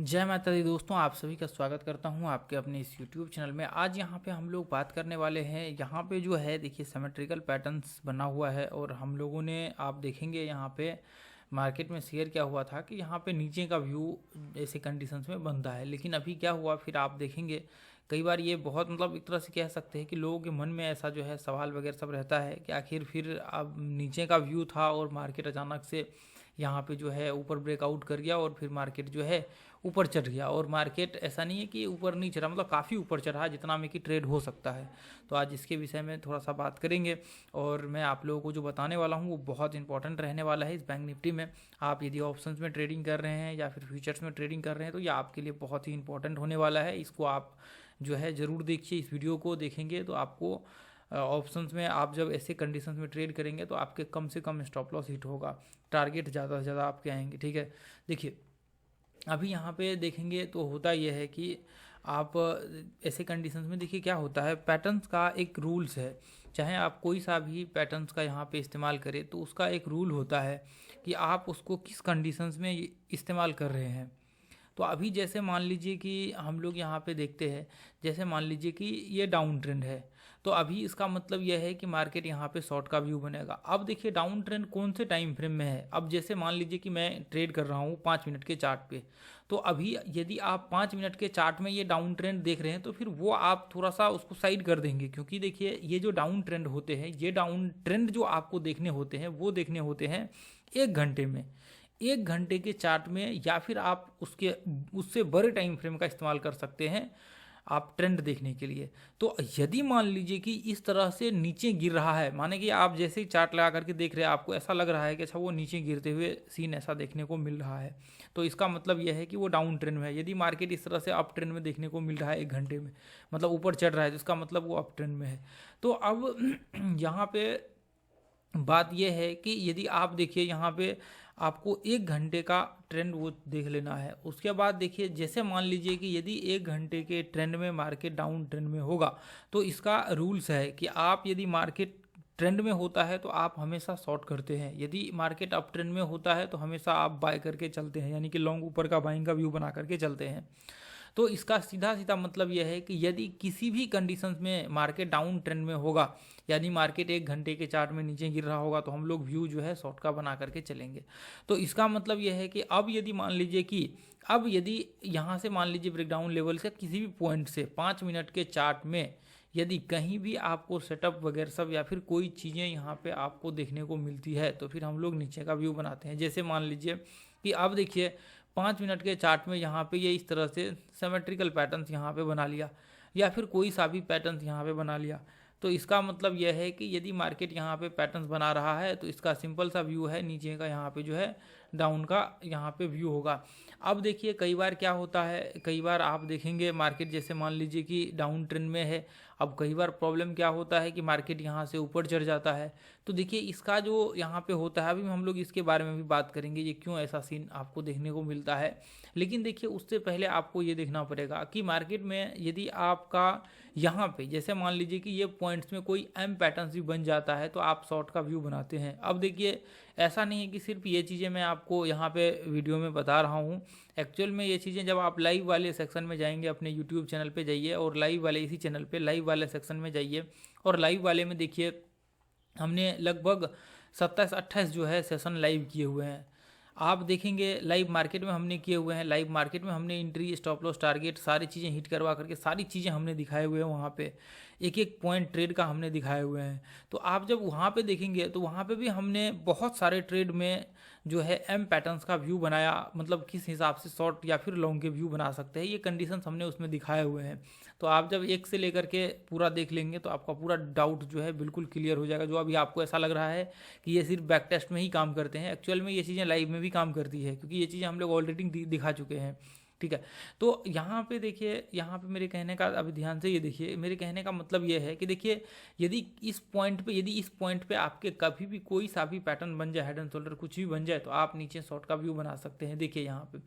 जय माता दी दोस्तों, आप सभी का स्वागत करता हूं आपके अपने इस यूट्यूब चैनल में। आज यहां पे हम लोग बात करने वाले हैं। यहां पे जो है देखिए सिमेट्रिकल पैटर्न्स बना हुआ है और हम लोगों ने आप देखेंगे यहां पे मार्केट में शेयर क्या हुआ था कि यहां पे नीचे का व्यू ऐसे कंडीशंस में बनता है। लेकिन अभी क्या हुआ फिर आप देखेंगे कई बार ये बहुत मतलब एक तरह से कह सकते हैं कि लोगों के मन में ऐसा जो है सवाल वगैरह सब रहता है कि आखिर फिर अब नीचे का व्यू था और मार्केट अचानक से यहाँ पे जो है ऊपर ब्रेकआउट कर गया और फिर मार्केट जो है ऊपर चढ़ गया। और मार्केट ऐसा नहीं है कि ऊपर नहीं चढ़ा, मतलब काफ़ी ऊपर चढ़ा जितना में कि ट्रेड हो सकता है। तो आज इसके विषय में थोड़ा सा बात करेंगे और मैं आप लोगों को जो बताने वाला हूँ वो बहुत इंपॉर्टेंट रहने वाला है। इस बैंक निफ्टी में आप यदि ऑप्शंस में ट्रेडिंग कर रहे हैं या फिर फ्यूचर्स में ट्रेडिंग कर रहे हैं तो ये आपके लिए बहुत ही इंपॉर्टेंट होने वाला है। इसको आप जो है ज़रूर देखिए। इस वीडियो को देखेंगे तो आपको ऑप्शंस में आप जब ऐसे कंडीशंस में ट्रेड करेंगे तो आपके कम से कम स्टॉप लॉस हिट होगा, टारगेट ज़्यादा से ज़्यादा आपके आएंगे। ठीक है, देखिए अभी यहाँ पे देखेंगे तो होता यह है कि आप ऐसे कंडीशंस में देखिए क्या होता है। पैटर्न्स का एक रूल्स है, चाहे आप कोई सा भी पैटर्न्स का यहाँ पे इस्तेमाल करें तो उसका एक रूल होता है कि आप उसको किस कंडीशंस में इस्तेमाल कर रहे हैं। तो अभी जैसे मान लीजिए कि हम लोग यहाँ पे देखते हैं, जैसे मान लीजिए कि ये डाउन ट्रेंड है तो अभी इसका मतलब यह है कि मार्केट यहाँ पे शॉर्ट का व्यू बनेगा। अब देखिए डाउन ट्रेंड कौन से टाइम फ्रेम में है। अब जैसे मान लीजिए कि मैं ट्रेड कर रहा हूँ 5 मिनट के चार्ट पे, तो अभी यदि आप 5 मिनट के चार्ट में ये डाउन ट्रेंड देख रहे हैं तो फिर वो आप थोड़ा सा उसको साइड कर देंगे, क्योंकि देखिए ये जो डाउन ट्रेंड होते हैं, ये डाउन ट्रेंड जो आपको देखने होते हैं वो देखने होते हैं 1 घंटे में, 1 घंटे के चार्ट में, या फिर आप उसके उससे बड़े टाइम फ्रेम का इस्तेमाल कर सकते हैं आप ट्रेंड देखने के लिए। तो यदि मान लीजिए कि इस तरह से नीचे गिर रहा है, माने कि आप जैसे ही चार्ट लगा करके देख रहे हैं आपको ऐसा लग रहा है कि अच्छा वो नीचे गिरते हुए सीन ऐसा देखने को मिल रहा है, तो इसका मतलब यह है कि वो डाउन ट्रेंड में है। यदि मार्केट इस तरह से अप ट्रेंड में देखने को मिल रहा है 1 घंटे में, मतलब ऊपर चढ़ रहा है, तो इसका मतलब वो अप ट्रेंड में है। तो अब यहाँ पे बात यह है कि यदि आप देखिए यहाँ पे आपको 1 घंटे का ट्रेंड वो देख लेना है। उसके बाद देखिए जैसे मान लीजिए कि यदि 1 घंटे के ट्रेंड में मार्केट डाउन ट्रेंड में होगा तो इसका रूल्स है कि आप यदि मार्केट ट्रेंड में होता है तो आप हमेशा शॉर्ट करते हैं, यदि मार्केट अप ट्रेंड में होता है तो हमेशा आप बाय करके चलते हैं, यानी कि लॉन्ग ऊपर का बाइंग का व्यू बना करके चलते हैं। तो इसका सीधा सीधा मतलब यह है कि यदि किसी भी कंडीशंस में मार्केट डाउन ट्रेंड में होगा, यानी मार्केट 1 घंटे के चार्ट में नीचे गिर रहा होगा, तो हम लोग व्यू जो है शॉर्ट का बना करके चलेंगे। तो इसका मतलब यह है कि अब यदि मान लीजिए कि अब यदि यहाँ से मान लीजिए ब्रेकडाउन लेवल से किसी भी पॉइंट से 5 मिनट के चार्ट में यदि कहीं भी आपको सेटअप वगैरह सब या फिर कोई चीज़ें यहाँ पे आपको देखने को मिलती है तो फिर हम लोग नीचे का व्यू बनाते हैं। जैसे मान लीजिए कि अब देखिए 5 मिनट के चार्ट में यहाँ पे ये इस तरह से सिमेट्रिकल पैटर्न्स यहाँ पे बना लिया, या फिर कोई सा भी पैटर्न्स यहाँ पे बना लिया, तो इसका मतलब यह है कि यदि मार्केट यहाँ पे पैटर्न्स बना रहा है तो इसका सिंपल सा व्यू है, नीचे का यहाँ पे जो है डाउन का यहाँ पे व्यू होगा। अब देखिए कई बार क्या होता है, कई बार आप देखेंगे मार्केट जैसे मान लीजिए कि डाउन ट्रेंड में है, अब कई बार प्रॉब्लम क्या होता है कि मार्केट यहाँ से ऊपर चढ़ जाता है। तो देखिए इसका जो यहाँ पे होता है, अभी हम लोग इसके बारे में भी बात करेंगे ये क्यों ऐसा सीन आपको देखने को मिलता है। लेकिन देखिए उससे पहले आपको ये देखना पड़ेगा कि मार्केट में यदि आपका यहाँ पे जैसे मान लीजिए कि ये पॉइंट्स में कोई एम पैटर्न्स भी बन जाता है तो आप शॉर्ट का व्यू बनाते हैं। अब देखिए ऐसा नहीं है कि सिर्फ ये चीज़ें मैं आपको यहाँ पे वीडियो में बता रहा हूँ, एक्चुअल में ये चीज़ें जब आप लाइव वाले सेक्शन में जाएंगे, अपने यूट्यूब चैनल पे जाइए और लाइव वाले इसी चैनल पे लाइव वाले सेक्शन में जाइए और लाइव वाले में देखिए हमने लगभग 27-28 जो है सेशन लाइव किए हुए हैं। आप देखेंगे लाइव मार्केट में हमने किए हुए हैं, लाइव मार्केट में हमने एंट्री स्टॉप लॉस टारगेट सारी चीज़ें हिट करवा करके सारी चीज़ें हमने दिखाए हुए हैं, वहाँ पे एक एक पॉइंट ट्रेड का हमने दिखाए हुए हैं। तो आप जब वहाँ पे देखेंगे तो वहाँ पे भी हमने बहुत सारे ट्रेड में जो है एम पैटर्न्स का व्यू बनाया, मतलब किस हिसाब से शॉर्ट या फिर लॉन्ग के व्यू बना सकते हैं, ये कंडीशंस हमने उसमें दिखाए हुए हैं। तो आप जब एक से लेकर के पूरा देख लेंगे तो आपका पूरा डाउट जो है बिल्कुल क्लियर हो जाएगा। जो अभी आपको ऐसा लग रहा है कि ये सिर्फ बैक टेस्ट में ही काम करते हैं, एक्चुअल में ये चीज़ें लाइव में भी काम करती है, क्योंकि ये चीज़ें हम लोग ऑलरेडी दिखा चुके हैं। ठीक है, तो यहाँ पे देखिए, यहाँ पे मेरे कहने का, अभी ध्यान से ये देखिए, मेरे कहने का मतलब ये है कि देखिए यदि इस पॉइंट पे आपके कभी भी कोई सा भी पैटर्न बन जाए, हेड एंड शोल्डर कुछ भी बन जाए, तो आप नीचे शॉर्ट का व्यू बना सकते हैं। देखिए यहाँ पे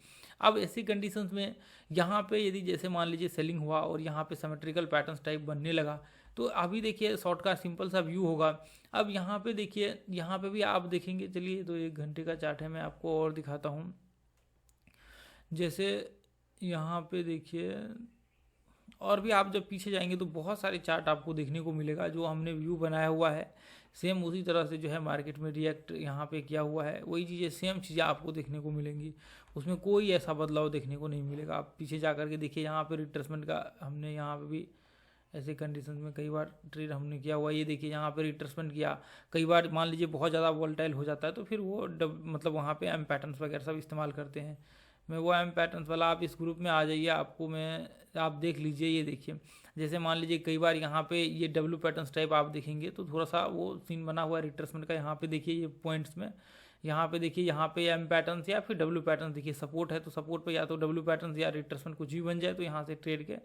अब ऐसी कंडीशंस में यहाँ पे यदि जैसे मान लीजिए सेलिंग हुआ और यहाँ पे सिमेट्रिकल पैटर्न्स टाइप बनने लगा, तो अभी देखिए शॉर्ट का सिंपल सा व्यू होगा। अब यहाँ पे देखिए, यहाँ पे भी आप देखेंगे, चलिए तो 1 घंटे का चार्ट है, मैं आपको और दिखाता हूँ। जैसे यहाँ पे देखिए, और भी आप जब पीछे जाएंगे तो बहुत सारे चार्ट आपको देखने को मिलेगा। जो हमने व्यू बनाया हुआ है सेम उसी तरह से जो है मार्केट में रिएक्ट यहाँ पे किया हुआ है, वही चीज़ें सेम चीज़ें आपको देखने को मिलेंगी। उसमें कोई ऐसा बदलाव देखने को नहीं मिलेगा। आप पीछे जा कर के देखिए, यहाँ पे रिट्रेसमेंट का हमने यहाँ पे भी ऐसे कंडीशन में कई बार ट्रेड हमने किया हुआ। ये देखिए यहाँ पे रिट्रेसमेंट किया, कई बार मान लीजिए बहुत ज़्यादा वोलेटाइल हो जाता है तो फिर वो मतलब वहाँ पे एम पैटर्न्स वगैरह सब इस्तेमाल करते हैं। मैं वो एम पैटर्न्स वाला, आप इस ग्रुप में आ जाइए, आपको मैं आप देख लीजिए। ये देखिए, जैसे मान लीजिए कई बार यहाँ पे ये डब्ल्यू पैटर्न्स टाइप आप देखेंगे तो थोड़ा सा वो सीन बना हुआ है रिट्रेसमेंट का। यहाँ पे देखिए ये पॉइंट्स में, यहाँ पे देखिए, यहाँ पे एम पैटर्न्स या फिर डब्ल्यू पैटर्न्स, देखिए सपोर्ट है तो सपोर्ट पे या तो डब्ल्यू पैटर्न्स या रिट्रेसमेंट कुछ भी बन जाए तो यहाँ से ट्रेड के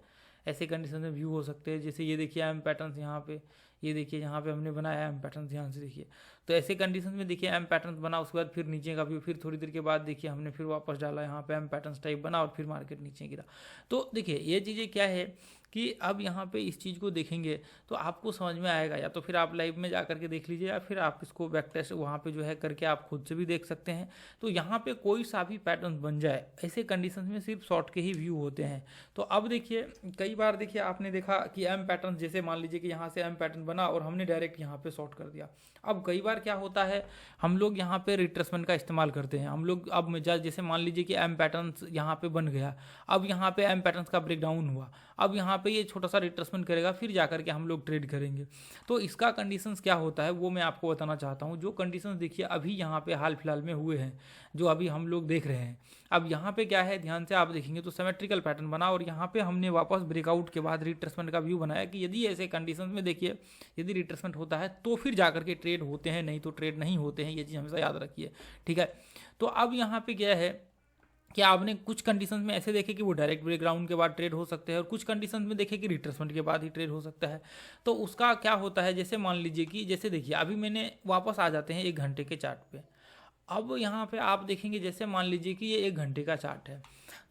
ऐसे कंडीशन में व्यू हो सकते हैं। जैसे ये देखिए एम पैटर्न्स यहाँ पे, ये देखिए यहाँ पे हमने बनाया एम पैटर्न्स, ध्यान से देखिए। तो ऐसे कंडीशन में देखिए एम पैटर्न्स बना, उसके बाद फिर नीचे का व्यू, फिर थोड़ी देर के बाद देखिए हमने फिर वापस डाला, यहाँ पे एम पैटर्न्स टाइप बना और फिर मार्केट नीचे गिरा। तो देखिए ये चीज़ें क्या है कि अब यहाँ पे इस चीज़ को देखेंगे तो आपको समझ में आएगा। या तो फिर आप लाइव में जा करके देख लीजिए या फिर आप इसको बैक टेस्ट वहाँ पे जो है करके आप खुद से भी देख सकते हैं। तो यहाँ पे कोई सा भी पैटर्न बन जाए ऐसे कंडीशन में सिर्फ शॉर्ट के ही व्यू होते हैं। तो अब देखिए कई बार देखिए आपने देखा कि एम पैटर्न, जैसे मान लीजिए कि यहाँ से एम पैटर्न बना और हमने डायरेक्ट यहाँ पे शॉर्ट कर दिया। अब कई बार क्या होता है, हम लोग यहाँ पे रिट्रेसमेंट का इस्तेमाल करते हैं। हम लोग अब जैसे मान लीजिए कि एम पैटर्न्स यहाँ पे बन गया, अब यहाँ पे एम पैटर्न्स का ब्रेक डाउन हुआ, अब यहाँ पे ये छोटा सा रिट्रेसमेंट करेगा, फिर जाकर के हम लोग ट्रेड करेंगे। तो इसका कंडीशंस क्या होता है वो मैं आपको बताना चाहता हूँ। जो कंडीशंस देखिए अभी यहाँ पे हाल फिलहाल में हुए हैं, जो अभी हम लोग देख रहे हैं। अब यहाँ पे क्या है, ध्यान से आप देखेंगे तो सिमेट्रिकल पैटर्न बना और यहाँ पे हमने वापस ब्रेकआउट के बाद रिट्रेसमेंट का व्यू बनाया कि यदि ऐसे कंडीशंस में देखिए यदि रिट्रेसमेंट होता है तो फिर जाकर के ट्रेड होते हैं, नहीं तो ट्रेड नहीं होते हैं। ये चीज़ हमेशा याद रखिए, ठीक है। तो अब यहाँ पे क्या है कि आपने कुछ कंडीशंस में ऐसे देखे कि वो डायरेक्ट ब्रेकडाउन के बाद ट्रेड हो सकते हैं और कुछ कंडीशंस में देखे कि रिट्रेसमेंट के बाद ही ट्रेड हो सकता है। तो उसका क्या होता है, जैसे मान लीजिए कि जैसे देखिए अभी मैंने वापस आ जाते हैं 1 घंटे के चार्ट पे। अब यहाँ पे आप देखेंगे, जैसे मान लीजिए कि ये 1 घंटे का चार्ट है,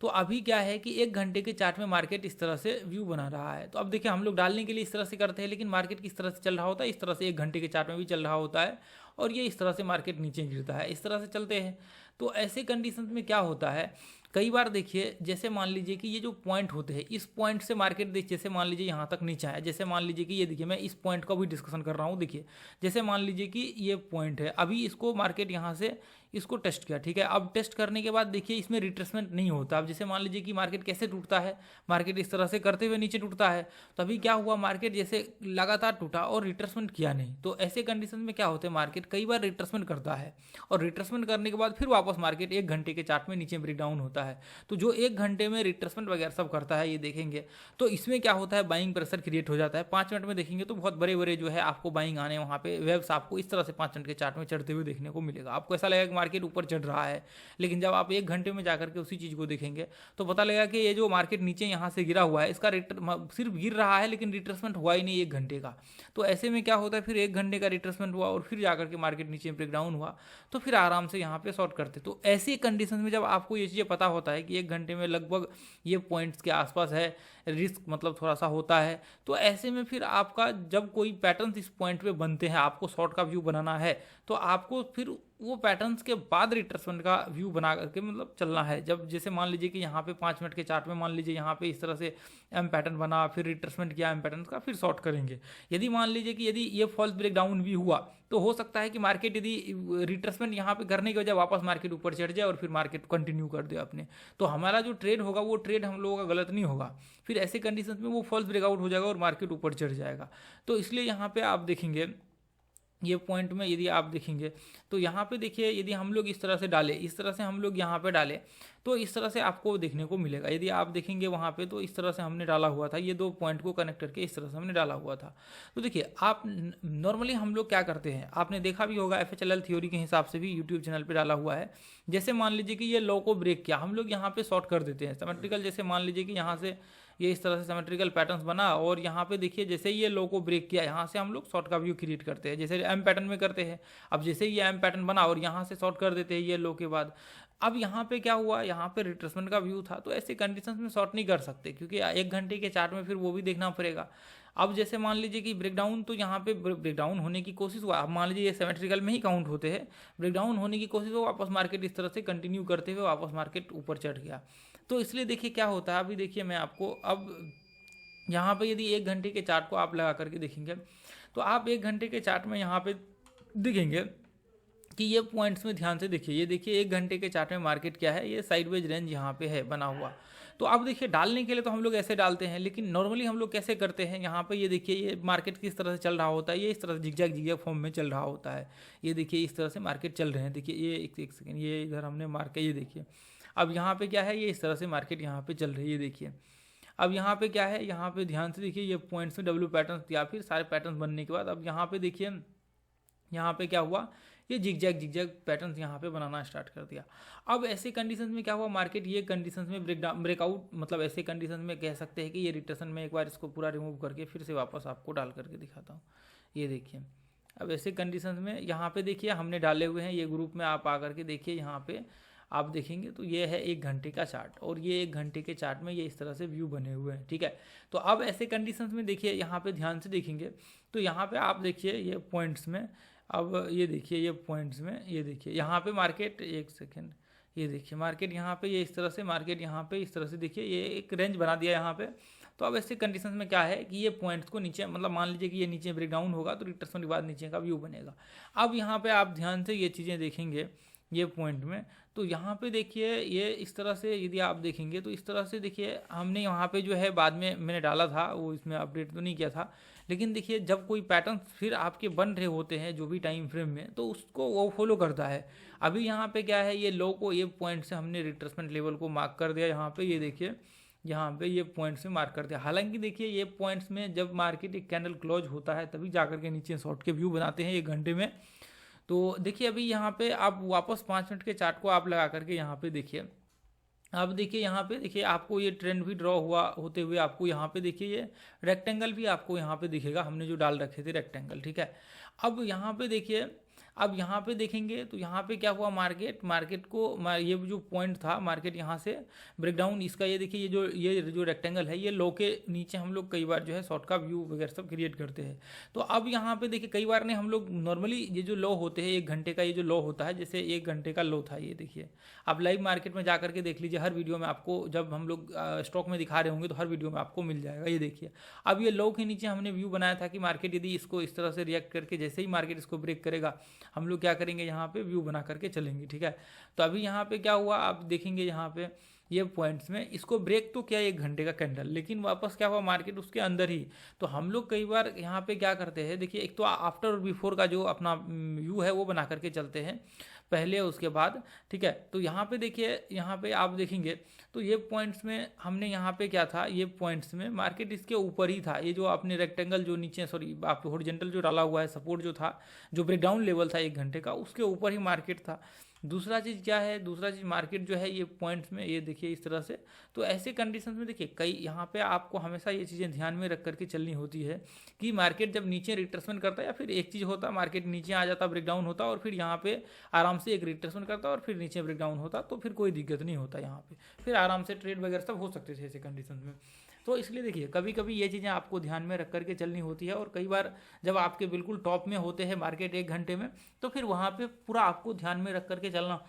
तो अभी क्या है कि 1 घंटे के चार्ट में मार्केट इस तरह से व्यू बना रहा है। तो अब देखिए हम लोग डालने के लिए इस तरह से करते हैं, लेकिन मार्केट किस तरह से चल रहा होता है, इस तरह से 1 घंटे के चार्ट में भी चल रहा होता है और ये इस तरह से मार्केट नीचे गिरता है, इस तरह से चलते हैं। तो ऐसे कंडीशंस में क्या होता है, कई बार देखिए जैसे मान लीजिए कि ये जो पॉइंट होते हैं, इस पॉइंट से मार्केट देख, जैसे मान लीजिए यहाँ तक नीचे आया, जैसे मान लीजिए कि ये देखिए मैं इस पॉइंट का भी डिस्कशन कर रहा हूँ। देखिए जैसे मान लीजिए कि ये पॉइंट है, अभी इसको मार्केट यहाँ से इसको टेस्ट किया, ठीक है। अब टेस्ट करने के बाद देखिए इसमें रिट्रेसमेंट नहीं होता। अब जैसे मान लीजिए कि मार्केट कैसे टूटता है, मार्केट इस तरह से करते हुए नीचे टूटता है। तो अभी क्या हुआ, मार्केट जैसे लगातार टूटा और रिट्रेसमेंट किया नहीं। तो ऐसे कंडीशन में क्या होता है, मार्केट कई बार रिट्रेसमेंट करता है और रिट्रेसमेंट करने के बाद फिर वापस मार्केट 1 घंटे के चार्ट में नीचे ब्रेक डाउन होता है। तो जो 1 घंटे में रिट्रेसमेंट वगैरह सब करता है, ये देखेंगे तो इसमें क्या होता है, बाइंग प्रेशर क्रिएट हो जाता है। 5 मिनट में देखेंगे तो बहुत बड़े बड़े जो है आपको बाइंग आने, वहाँ पे वेव्स आपको इस तरह से 5 मिनट के चार्ट में चढ़ते हुए देखने को मिलेगा। आपको ऐसा लगेगा कि मार्केट ऊपर चढ़ रहा है, लेकिन जब आप 1 घंटे में जाकर के उसी चीज़ को देखेंगे तो पता लगेगा कि ये जो मार्केट नीचे यहाँ से गिरा हुआ है, इसका सिर्फ गिर रहा है लेकिन रिट्रेसमेंट हुआ ही नहीं 1 घंटे का। तो ऐसे में क्या होता है, फिर 1 घंटे का रिट्रेसमेंट हुआ और फिर जाकर के मार्केट नीचे ब्रेकडाउन हुआ, तो फिर आराम से यहाँ पे शॉर्ट करते। तो ऐसी कंडीशन में जब आपको ये चीज़ें पता होता है कि 1 घंटे में लगभग ये पॉइंट्स के आसपास है, रिस्क मतलब थोड़ा सा होता है, तो ऐसे में फिर आपका जब कोई पैटर्न इस पॉइंट पे बनते हैं, आपको शॉर्ट का व्यू बनाना है, तो आपको फिर वो पैटर्न्स के बाद रिट्रेसमेंट का व्यू बना करके मतलब चलना है। जब जैसे मान लीजिए कि यहाँ पे 5 मिनट के चार्ट में मान लीजिए यहाँ पे इस तरह से एम पैटर्न बना, फिर रिट्रेसमेंट किया एम पैटर्न का, फिर शॉर्ट करेंगे। यदि मान लीजिए कि यदि ये फॉल्स ब्रेक डाउन भी हुआ तो हो सकता है कि मार्केट यदि रिट्रेसमेंट यहाँ पे करने की वजह वापस मार्केट ऊपर चढ़ जाए और फिर मार्केट कंटिन्यू कर दे अपने। तो हमारा जो ट्रेड होगा वो ट्रेड हम लोगों का गलत नहीं होगा, फिर ऐसे कंडीशन में वो फॉल्स ब्रेकआउट हो जाएगा और मार्केट ऊपर चढ़ जाएगा। तो इसलिए यहाँ पे आप देखेंगे ये पॉइंट में यदि आप देखेंगे तो यहाँ पे देखिए यदि हम लोग इस तरह से डालें, इस तरह से हम लोग यहाँ पे डालें तो इस तरह से आपको देखने को मिलेगा। यदि आप देखेंगे वहाँ पे तो इस तरह से हमने डाला हुआ था, ये 2 पॉइंट को कनेक्ट करके इस तरह से हमने डाला हुआ था। तो देखिए आप नॉर्मली हम लोग क्या करते हैं, आपने देखा भी होगा FHLL थ्योरी के हिसाब से भी यूट्यूब चैनल पर डाला हुआ है। जैसे मान लीजिए कि ये लो को ब्रेक किया, हम लोग यहाँ पे शॉर्ट कर देते हैं सिमेट्रिकल। जैसे मान लीजिए कि यहाँ से ये इस तरह से सिमेट्रिकल पैटर्न्स बना और यहाँ पे देखिए जैसे ये लो को ब्रेक किया, यहाँ से हम लोग शॉर्ट का व्यू क्रिएट करते हैं, जैसे एम पैटर्न में करते हैं। अब जैसे ये एम पैटर्न बना और यहाँ से शॉर्ट कर देते हैं ये लो के बाद, अब यहाँ पे क्या हुआ, यहाँ पे रिट्रेसमेंट का व्यू था, तो ऐसे कंडीशंस में शॉर्ट नहीं कर सकते क्योंकि 1 घंटे के चार्ट में फिर वो भी देखना पड़ेगा। अब जैसे मान लीजिए कि ब्रेकडाउन, तो यहाँ पे ब्रेकडाउन होने की कोशिश हुआ, अब मान लीजिए ये सिमेट्रिकल में ही काउंट होते हैं, ब्रेकडाउन होने की कोशिश हो, वापस मार्केट इस तरह से कंटिन्यू करते हुए वापस मार्केट ऊपर चढ़ गया। तो इसलिए देखिए क्या होता है, अभी देखिए मैं आपको अब यहाँ पे यदि 1 घंटे के चार्ट को आप लगा करके देखेंगे तो आप 1 घंटे के चार्ट में यहाँ पे देखेंगे कि ये पॉइंट्स में ध्यान से देखिए, ये देखिए 1 घंटे के चार्ट में मार्केट क्या है, ये साइडवेज रेंज यहाँ पे है बना हुआ। तो अब देखिए डालने के लिए तो हम लोग ऐसे डालते हैं, लेकिन नॉर्मली हम लोग कैसे करते हैं, यहाँ पे ये देखिए ये मार्केट किस तरह से चल रहा होता है, ये इस तरह से जिगजैग जिगजैग फॉर्म में चल रहा होता है। ये देखिए इस तरह से मार्केट चल रहे हैं, देखिए ये एक सेकेंड, ये इधर हमने मार्क किया, ये देखिए अब यहाँ पे क्या है, ये इस तरह से मार्केट यहाँ पे चल रही है, ये देखिए। अब यहाँ पे क्या है, यहाँ पे ध्यान से देखिए ये पॉइंट्स में डब्ल्यू पैटर्न या फिर सारे पैटर्न बनने के बाद अब यहाँ पे देखिए यहाँ पे क्या हुआ, ये जिगजैग पैटर्न्स यहाँ पे बनाना स्टार्ट कर दिया। अब ऐसे कंडीशंस में क्या हुआ, मार्केट ये कंडीशंस में ब्रेकआउट, मतलब ऐसे कंडीशंस में कह सकते हैं कि ये रिट्रेशन में एक बार इसको पूरा रिमूव करके फिर से वापस आपको डाल करके दिखाता हूँ। ये देखिए अब ऐसे कंडीशंस में यहाँ पे देखिए हमने डाले हुए हैं, ये ग्रुप में आप आकर के देखिए, यहाँ पे आप देखेंगे तो ये है 1 घंटे का चार्ट, और ये 1 घंटे के चार्ट में ये इस तरह से व्यू बने हुए हैं, ठीक है। तो अब ऐसे कंडीशंस में देखिए यहाँ पे ध्यान से देखेंगे तो यहाँ पे आप देखिए ये पॉइंट्स में, अब ये देखिए ये पॉइंट्स में, ये देखिए यहाँ पे मार्केट, एक सेकेंड, ये देखिए मार्केट यहाँ पे ये इस तरह से, मार्केट यहाँ पे इस तरह से देखिए ये एक रेंज बना दिया यहाँ पे। तो अब ऐसे कंडीशंस में क्या है कि ये पॉइंट्स को नीचे, मतलब मान लीजिए कि ये नीचे ब्रेकडाउन होगा तो रिट्रेसमेंट के बाद नीचे का व्यू बनेगा। अब यहाँ पे आप ध्यान से ये चीज़ें देखेंगे ये पॉइंट में, तो यहाँ पे देखिए ये इस तरह से यदि आप देखेंगे तो इस तरह से देखिए हमने यहाँ पे जो है बाद में मैंने डाला था, वो इसमें अपडेट तो नहीं किया था, लेकिन देखिए जब कोई पैटर्न फिर आपके बन रहे होते हैं जो भी टाइम फ्रेम में, तो उसको वो फॉलो करता है। अभी यहाँ पे क्या है, ये लो को, ये पॉइंट से हमने रिट्रेसमेंट लेवल को मार्क कर दिया यहाँ पे, ये देखिए यहाँ पे ये पॉइंट्स में मार्क कर दिया। हालांकि देखिए ये पॉइंट्स में जब मार्केट एक कैंडल क्लोज होता है तभी जाकर के नीचे शॉर्ट के व्यू बनाते हैं 1 घंटे में। तो देखिए अभी यहाँ पे आप वापस 5 मिनट के चार्ट को आप लगा करके यहाँ पे देखिए, अब देखिए यहाँ पे देखिए आपको ये ट्रेंड भी ड्रॉ हुआ होते हुए आपको यहाँ पे देखिए ये रेक्टेंगल भी आपको यहाँ पे दिखेगा, हमने जो डाल रखे थे रेक्टेंगल, ठीक है। अब यहाँ पे देखिए, अब यहाँ पे देखेंगे तो यहाँ पे क्या हुआ, मार्केट को ये जो पॉइंट था, मार्केट यहाँ से ब्रेकडाउन इसका, ये देखिए ये जो रेक्टेंगल है, ये लो के नीचे हम लोग कई बार जो है शॉर्ट का व्यू वगैरह सब क्रिएट करते हैं। तो अब यहाँ पे देखिए कई बार ने हम लोग नॉर्मली ये जो लो होते हैं 1 घंटे का, ये जो लो होता है, जैसे 1 घंटे का लो था, ये देखिए आप लाइव मार्केट में जा करके देख लीजिए, हर वीडियो में आपको जब हम लोग स्टॉक में दिखा रहे होंगे तो हर वीडियो में आपको मिल जाएगा। ये देखिए अब ये लो के नीचे हमने व्यू बनाया था कि मार्केट यदि इसको इस तरह से रिएक्ट करके, जैसे ही मार्केट इसको ब्रेक करेगा हम लोग क्या करेंगे, यहाँ पे व्यू बना करके चलेंगे, ठीक है। तो अभी यहाँ पे क्या हुआ, आप देखेंगे यहाँ पे ये पॉइंट्स में इसको ब्रेक तो किया 1 घंटे का कैंडल, लेकिन वापस क्या हुआ, मार्केट उसके अंदर ही। तो हम लोग कई बार यहाँ पे क्या करते हैं, देखिए एक तो आफ्टर और बिफोर का जो अपना व्यू है वो बना करके चलते हैं, पहले उसके बाद, ठीक है। तो यहाँ पे देखिए, यहाँ पे आप देखेंगे तो ये पॉइंट्स में हमने यहाँ पे क्या था, ये पॉइंट्स में मार्केट इसके ऊपर ही था, ये जो आपने रेक्टेंगल जो नीचे, सॉरी आप हॉरिजॉन्टल जो डाला हुआ है सपोर्ट जो था, जो ब्रेकडाउन लेवल था 1 घंटे का, उसके ऊपर ही मार्केट था। दूसरा चीज़ क्या है, दूसरा चीज़ मार्केट जो है ये पॉइंट्स में, ये देखिए इस तरह से। तो ऐसे कंडीशन में देखिए कई यहाँ पे आपको हमेशा ये चीज़ें ध्यान में रख करके चलनी होती है कि मार्केट जब नीचे रिट्रेसमेंट करता है, या फिर एक चीज़ होता, मार्केट नीचे आ जाता, ब्रेकडाउन होता और फिर यहाँ पे आराम से एक रिट्रेसमेंट करता और फिर नीचे ब्रेकडाउन होता, तो फिर कोई दिक्कत नहीं होता, यहाँ पे फिर आराम से ट्रेड वगैरह सब हो सकते थे ऐसे कंडीशन में। तो इसलिए देखिए कभी कभी ये चीज़ें आपको ध्यान में रख करके चलनी होती है, और कई बार जब आपके बिल्कुल टॉप में होते हैं मार्केट 1 घंटे में, तो फिर वहाँ पे पूरा आपको ध्यान में रख करके चलना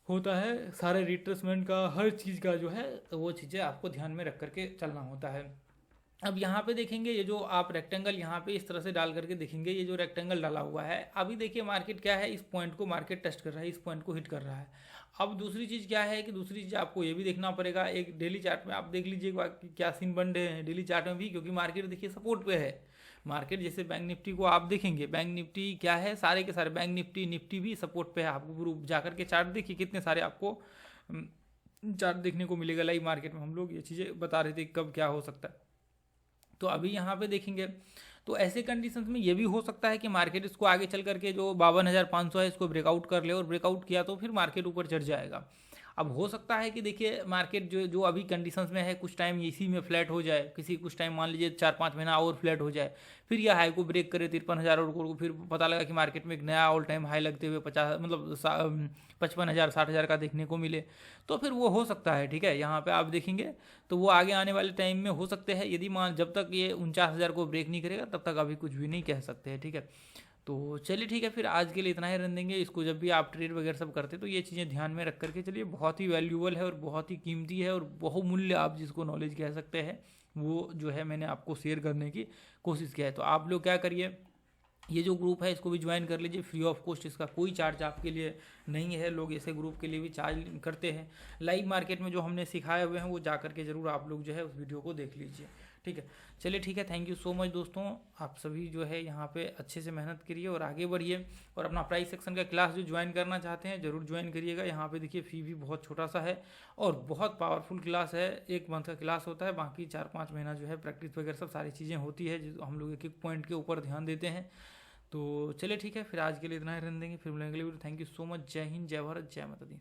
होता है, सारे रिट्रेसमेंट का, हर चीज़ का जो है वो चीज़ें आपको ध्यान में रख करके चलना होता है। अब यहाँ पे देखेंगे ये जो आप रेक्टेंगल यहाँ पे इस तरह से डाल करके देखेंगे, ये जो रेक्टेंगल डाला हुआ है, अभी देखिए मार्केट क्या है, इस पॉइंट को मार्केट टेस्ट कर रहा है, इस पॉइंट को हिट कर रहा है। अब दूसरी चीज़ क्या है कि दूसरी चीज़ आपको ये भी देखना पड़ेगा, एक डेली चार्ट में आप देख लीजिए क्या सीन बन रहे हैं डेली चार्ट में भी, क्योंकि मार्केट देखिए सपोर्ट पे है। मार्केट जैसे बैंक निफ्टी को आप देखेंगे, बैंक निफ्टी क्या है, सारे के सारे बैंक निफ्टी भी सपोर्ट पे है। आपको ग्रुप जाकर के चार्ट देखिए, कितने सारे आपको चार्ट देखने को मिलेगा लाइव मार्केट में, हम लोग ये चीज़ें बता रहे थे कब क्या हो सकता है। तो अभी यहाँ पे देखेंगे तो ऐसे कंडीशंस में ये भी हो सकता है कि मार्केट इसको आगे चल करके जो 52,500 है इसको ब्रेकआउट कर ले, और ब्रेकआउट किया तो फिर मार्केट ऊपर चढ़ जाएगा। अब हो सकता है कि देखिए मार्केट जो जो अभी कंडीशंस में है कुछ टाइम इसी में फ्लैट हो जाए, कुछ टाइम मान लीजिए 4-5 महीना और फ्लैट हो जाए, फिर यह हाई को ब्रेक करे 53,000 और को, फिर पता लगा कि मार्केट में एक नया ऑल टाइम हाई लगते हुए 55,000 60,000 का देखने को मिले, तो फिर वो हो सकता है। ठीक है, यहाँ पे आप देखेंगे तो वो आगे आने वाले टाइम में हो सकते हैं, यदि मान जब तक ये 49,000 को ब्रेक नहीं करेगा तब तक अभी कुछ भी नहीं कह सकते हैं। ठीक है, तो चलिए ठीक है, फिर आज के लिए इतना ही रहने देंगे। इसको जब भी आप ट्रेड वगैरह सब करते तो ये चीज़ें ध्यान में रख करके चलिए, बहुत ही वैल्यूबल है और बहुत ही कीमती है और बहुमूल्य आप जिसको नॉलेज कह सकते हैं, वो जो है मैंने आपको शेयर करने की कोशिश किया है। तो आप लोग क्या करिए, ये जो ग्रुप है इसको भी ज्वाइन कर लीजिए, फ्री ऑफ कॉस्ट, इसका कोई चार्ज आपके लिए नहीं है। लोग ऐसे ग्रुप के लिए भी चार्ज करते हैं। लाइव मार्केट में जो हमने सिखाए हुए हैं वो जा करके ज़रूर आप लोग जो है उस वीडियो को देख लीजिए। ठीक है, चलिए ठीक है, थैंक यू सो मच दोस्तों। आप सभी जो है यहाँ पे अच्छे से मेहनत करिए और आगे बढ़िए, और अपना प्राइस सेक्शन का क्लास जो ज्वाइन करना चाहते हैं ज़रूर ज्वाइन करिएगा। यहाँ पे देखिए फ़ी भी बहुत छोटा सा है और बहुत पावरफुल क्लास है। 1 मंथ का क्लास होता है, बाकी 4-5 महीना जो है प्रैक्टिस वगैरह सब सारी चीज़ें होती है, जो हम लोग एक पॉइंट के ऊपर ध्यान देते हैं। तो चलिए ठीक है, फिर आज के लिए इतना ही रहने देंगे, फिर मिलेंगे। Thank you so much. जय हिंद, जय भारत, जय माता दी।